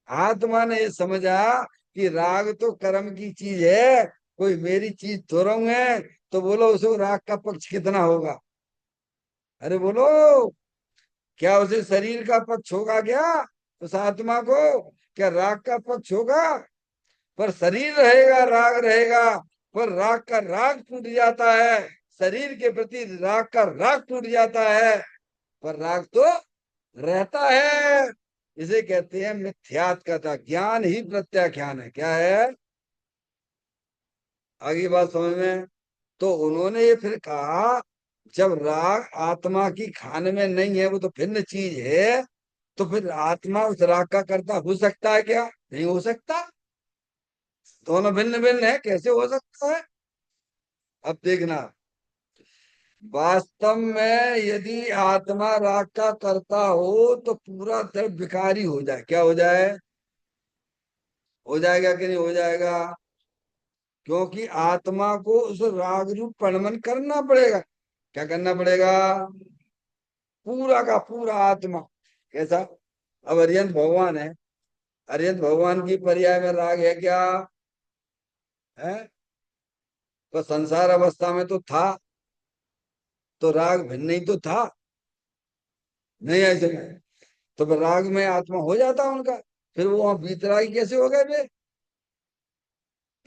आत्मा ने ये समझा कि राग तो कर्म की चीज है, कोई मेरी चीज थोड़ा है, तो बोलो उसको राग का पक्ष कितना होगा। अरे बोलो, क्या उसे शरीर का पक्ष होगा क्या, उस आत्मा को क्या राग का पक्ष होगा। पर शरीर रहेगा, राग रहेगा, पर राग का राग टूट जाता है, शरीर के प्रति राग का राग टूट जाता है, पर राग तो रहता है। इसे कहते हैं मिथ्यात्मकता, ज्ञान ही प्रत्याख्यान है। क्या है, आगे बात समझ में। तो उन्होंने ये फिर कहा, जब राग आत्मा की खान में नहीं है, वो तो भिन्न चीज है, तो फिर आत्मा उस राग का कर्ता हो सकता है क्या, नहीं हो सकता। दोनों भिन्न भिन्न है, कैसे हो सकता है। अब देखना, वास्तव में यदि आत्मा राग का कर्ता हो तो पूरा द्रव्य विकारी हो जाए। क्या हो जाए, हो जाएगा कि नहीं हो जाएगा। क्योंकि आत्मा को उस राग रूप परिणमन करना पड़ेगा। क्या करना पड़ेगा, पूरा का पूरा आत्मा। कैसा, अब अरिहंत भगवान है, अरिहंत भगवान की पर्याय में राग है क्या, है। तो संसार अवस्था में तो था, तो राग भिन्न ही तो था, नहीं ऐसे में, तो फिर राग में आत्मा हो जाता उनका, फिर वो वहां बीतरागी कैसे हो गए वे,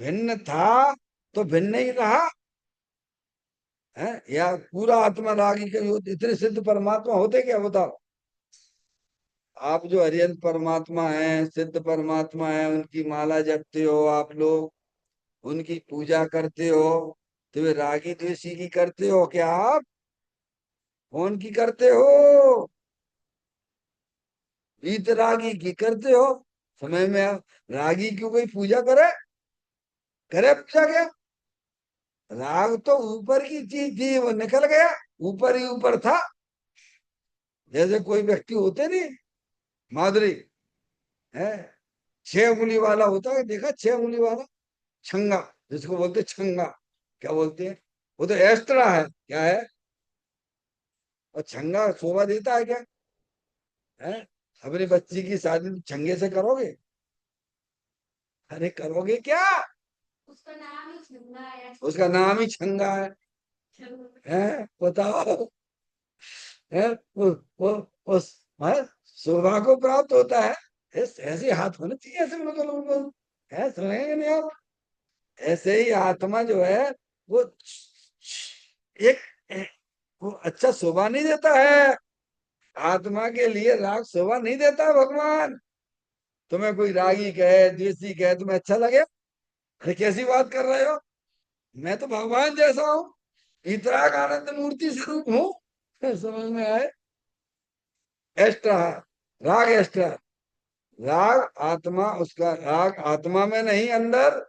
भिन्न था तो भिन्न ही रहा है। या पूरा आत्मा रागी के इतने सिद्ध परमात्मा होते क्या, बताओ। आप जो हरिहंत परमात्मा हैं, सिद्ध परमात्मा हैं, उनकी माला जपते हो आप लोग, उनकी पूजा करते हो, तो वे रागी द्वेषी की करते हो क्या आप, कौन की करते हो, वीतरागी की करते हो। समय में रागी की कोई पूजा करे, करे पूजा क्या। राग तो ऊपर की चीज थी, वो निकल गया, ऊपर ही ऊपर था। जैसे कोई व्यक्ति होते नहीं, माधुरी है, 6 उंगली वाला होता है, देखा 6 उंगली वाला, छंगा, जिसको बोलते छंगा, क्या बोलते हैं, वो तो एक्स्ट्रा है, क्या है। और छंगा शोभा देता है क्या, है। अपनी बच्ची की शादी तुम छंगे से करोगे, अरे करोगे क्या, उसका नाम ही छंगा है, उसका नाम ही छंगा है, बताओ। है वो उस, हाँ, शोभा को प्राप्त होता है। ऐसे हाथ होने चाहिए ऐसे लोगों को, है, सुनेंगे नहीं आप। ऐसे ही आत्मा जो है वो एक, एक वो अच्छा शोभा नहीं देता है, आत्मा के लिए राग शोभा नहीं देता है भगवान। तुम्हें कोई रागी कहे, द्वेषी कहे, तुम्हें अच्छा लगे, अरे कैसी बात कर रहे हो, मैं तो भगवान जैसा हूँ, इतराग आनंद मूर्ति स्वरूप हूँ। समझ में आए, एक्स्ट्रा, राग एक्स्ट्रा, राग आत्मा, उसका राग आत्मा में नहीं अंदर,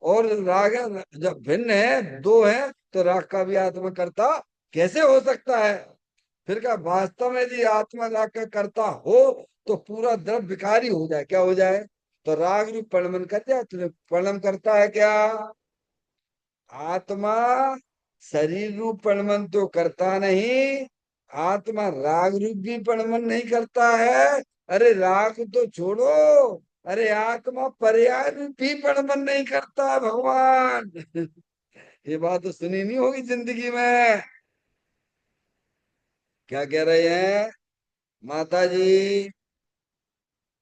और राग है, जब भिन्न है, दो है, तो राग का भी आत्मा करता कैसे हो सकता है। फिर क्या, वास्तव में यदि आत्मा राग का करता हो तो पूरा द्रव्य विकारी हो जाए, क्या हो जाए, तो राग रूप परिणमन कर जाए, तो परिणम करता है क्या, आत्मा शरीर रूप परिणमन तो करता नहीं, आत्मा राग रूप भी परिणमन नहीं करता है। अरे राग तो छोड़ो, अरे आत्मा पर्याय रूप भी परिणमन नहीं करता है भगवान। ये बात तो सुनी नहीं होगी जिंदगी में। क्या कह रहे हैं माता जी,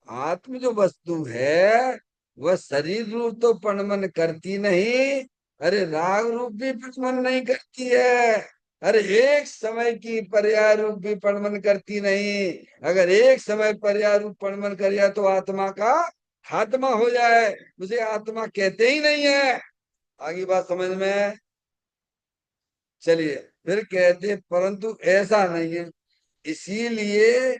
आत्म जो वस्तु है वह शरीर रूप तो परिणमन करती नहीं, अरे राग रूप भी परिणमन नहीं करती है, अरे एक समय की पर्याय रूप भी परिणमन करती नहीं। अगर एक समय पर्याय रूप परिणमन कर तो आत्मा का खात्मा हो जाए, उसे आत्मा कहते ही नहीं है। आगे बात समझ में, चलिए, फिर कहते परंतु ऐसा नहीं है, इसीलिए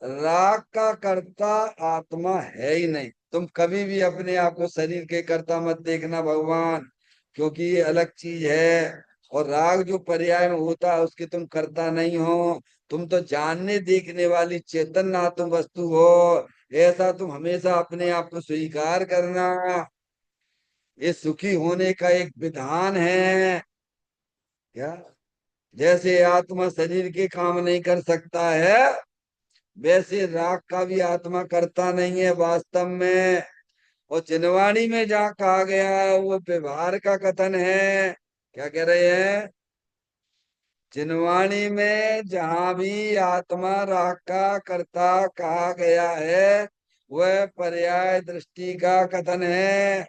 राग का कर्ता आत्मा है ही नहीं। तुम कभी भी अपने आप को शरीर के कर्ता मत देखना भगवान, क्योंकि ये अलग चीज है। और राग जो पर्याय में होता है उसके तुम कर्ता नहीं हो, तुम तो जानने देखने वाली चेतन आत्म वस्तु हो, ऐसा तुम हमेशा अपने आप को स्वीकार करना। ये सुखी होने का एक विधान है क्या। जैसे आत्मा शरीर के काम नहीं कर सकता है, वैसे राग का भी आत्मा करता नहीं है वास्तव में। और चिनवाणी में जहाँ कहा गया है वो व्यवहार का कथन है। क्या कह रहे हैं। चिनवाणी में जहां भी आत्मा राग का कर्ता कहा गया है, वह पर्याय दृष्टि का कथन है।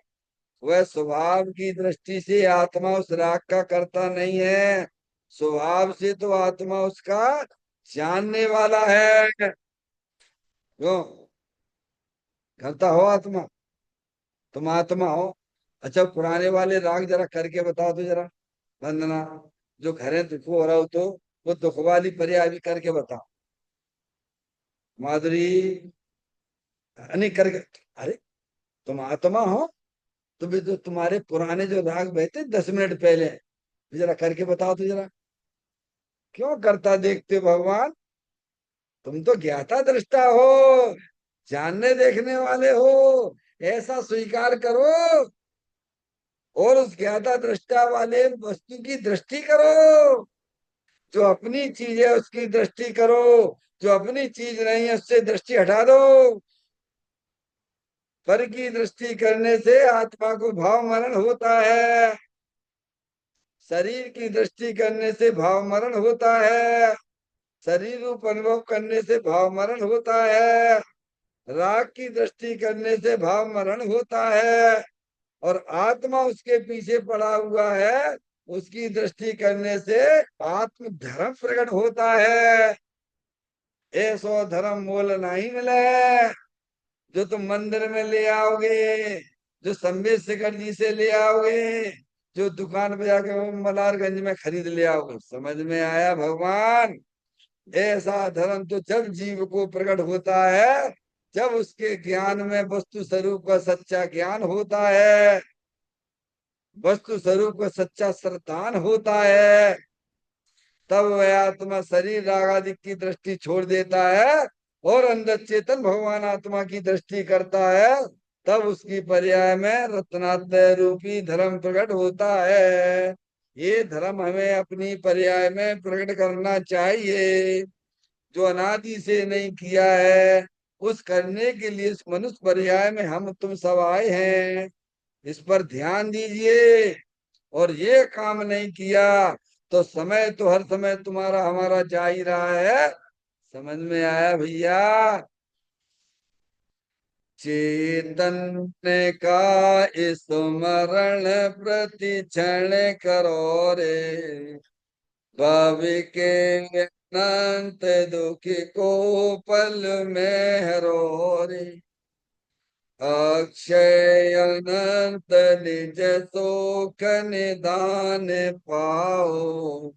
वह स्वभाव की दृष्टि से आत्मा उस राग का कर्ता नहीं है। स्वभाव से तो आत्मा उसका जानने वाला है। क्यों करता हो आत्मा। तुम आत्मा हो। अच्छा पुराने वाले राग जरा करके बताओ तो जरा। वंदना, जो घरे दुख हो रहा हो तो वो दुख वाली पर्याय भी करके बताओ। माधुरी, नहीं करके। अरे तुम आत्मा हो, तो भी तो तुम्हारे पुराने जो राग बहते 10 मिनट पहले, जरा करके बताओ तो जरा। क्यों करता देखते हो भगवान। तुम तो ज्ञाता दृष्टा हो, जानने देखने वाले हो। ऐसा स्वीकार करो और उस ज्ञाता दृष्टा वाले वस्तु की दृष्टि करो। जो अपनी चीज है उसकी दृष्टि करो, जो अपनी चीज नहीं है उससे दृष्टि हटा दो। पर की दृष्टि करने से आत्मा को भाव मरण होता है। शरीर की दृष्टि करने से भाव मरण होता है। शरीर रूप अनुभव करने से भाव मरण होता है। राग की दृष्टि करने से भाव मरण होता है। और आत्मा उसके पीछे पड़ा हुआ है, उसकी दृष्टि करने से आत्म धर्म प्रकट होता है। ऐसो धर्म मोल नहीं मिले, जो तुम मंदिर में ले आओगे, जो संबित शिखर जी से ले आओगे, जो दुकान पे जाके वो मलारगंज में खरीद ले आओगे। समझ में आया भगवान। ऐसा धर्म तो जब जीव को प्रकट होता है, जब उसके ज्ञान में वस्तु स्वरूप का सच्चा ज्ञान होता है, वस्तु स्वरूप का सच्चा श्रद्धान होता है, तब वह आत्मा शरीर राग आदि की दृष्टि छोड़ देता है और अंदर चेतन भगवान आत्मा की दृष्टि करता है। तब उसकी पर्याय में रत्नात्रय रूपी धर्म प्रकट होता है। ये धर्म हमें अपनी पर्याय में प्रकट करना चाहिए, जो अनादि से नहीं किया है। उस करने के लिए इस मनुष्य पर्याय में हम तुम सब आए हैं। इस पर ध्यान दीजिए। और ये काम नहीं किया तो समय तो हर समय तुम्हारा हमारा जा ही रहा है। समझ में आया भैया। चैतन्य का स्मरण प्रति क्षण करो रे, भावी के अनंत दुख को पल में हरो रे। अक्षय अनंत निज सुख निदान पाओ,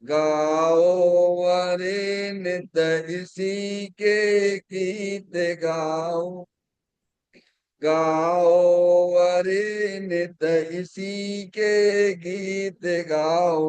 गाओ अरे नित इसी के गीत गाओ। गाओ अरे नित इसी के गीत गाओ।